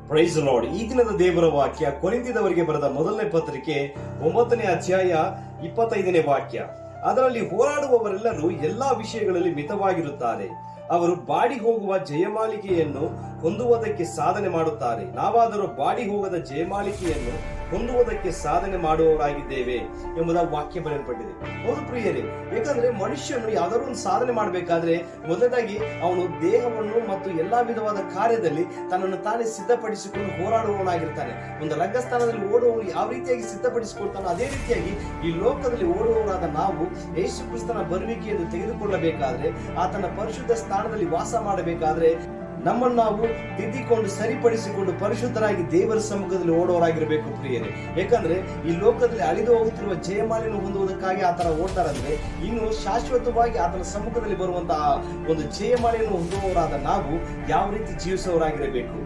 Price lord. ಈ ದಿನದ ದೇವರ ವಾಕ್ಯ ಕೊರಿಂಥದವರಿಗೆ ಬರೆದ ಮೊದಲನೇ ಪತ್ರಿಕೆ 9ನೇ ಅಧ್ಯಾಯ 25ನೇ ವಾಕ್ಯ. ಅದರಲ್ಲಿ ಹೋರಾಡುವವರೆಲ್ಲರೂ ಎಲ್ಲಾ ವಿಷಯಗಳಲ್ಲಿ ಮಿತವಾಗಿರುತ್ತಾರೆ. ಅವರು ಬಾಡಿ ಹೋಗುವ ಜಯಮಾಲಿಕೆಯನ್ನು ಹೊಂದುವುದಕ್ಕೆ ಸಾಧನೆ ಮಾಡುತ್ತಾರೆ. ನಾವಾದರೂ ಬಾಡಿ ಹೋಗದ ಜಯಮಾಲಿಕೆಯನ್ನು ಹೊಂದುವುದಕ್ಕೆ ಸಾಧನೆ ಮಾಡುವವರಾಗಿದ್ದೇವೆ ಎಂಬುದ ವಾಕ್ಯ ಬರೆಯಲ್ಪಟ್ಟಿದೆ. ಹೌದು ಪ್ರಿಯರೇ, ಯಾಕಂದ್ರೆ ಮನುಷ್ಯನು ಯಾವ್ದಾದ್ರು ಒಂದು ಸಾಧನೆ ಮಾಡಬೇಕಾದ್ರೆ ಮೊದಲದಾಗಿ ಅವನು ದೇಹವನ್ನು ಮತ್ತು ಎಲ್ಲಾ ವಿಧವಾದ ಕಾರ್ಯದಲ್ಲಿ ತನ್ನನ್ನು ತಾನೇ ಸಿದ್ಧಪಡಿಸಿಕೊಂಡು ಹೋರಾಡುವವನಾಗಿರ್ತಾನೆ. ಒಂದು ರಂಗಸ್ಥಾನದಲ್ಲಿ ಓಡುವವನು ಯಾವ ರೀತಿಯಾಗಿ ಸಿದ್ಧಪಡಿಸಿಕೊಳ್ತಾನೋ ಅದೇ ರೀತಿಯಾಗಿ ಈ ಲೋಕದಲ್ಲಿ ಓಡುವವರಾದ ನಾವು ಯೇಸು ಕ್ರಿಸ್ತನ ಬರುವಿಕೆಯನ್ನು ತೆಗೆದುಕೊಳ್ಳಬೇಕಾದ್ರೆ, ಆತನ ಪರಿಶುದ್ಧ ಸ್ಥಾನದಲ್ಲಿ ವಾಸ ಮಾಡಬೇಕಾದ್ರೆ ನಮ್ಮನ್ನು ನಾವು ತಿದ್ದಿಕೊಂಡು ಸರಿಪಡಿಸಿಕೊಂಡು ಪರಿಶುದ್ಧರಾಗಿ ದೇವರ ಸಮ್ಮುಖದಲ್ಲಿ ಓಡೋರಾಗಿರಬೇಕು ಪ್ರಿಯರೇ. ಯಾಕಂದ್ರೆ ಈ ಲೋಕದಲ್ಲಿ ಅಳಿದು ಹೋಗುತ್ತಿರುವ ಜಯಮಾಲಿಯನ್ನು ಹೊಂದುವುದಕ್ಕಾಗಿ ಆತರ ಓಡ್ತಾರಂದ್ರೆ, ಇನ್ನು ಶಾಶ್ವತವಾಗಿ ಆತನ ಸಮ್ಮುಖದಲ್ಲಿ ಬರುವಂತಹ ಒಂದು ಜಯಮಾಲಿಯನ್ನು ಹೊಂದುವವರಾದ ನಾವು ಯಾವ ರೀತಿ ಜೀವಿಸುವವರಾಗಿರಬೇಕು.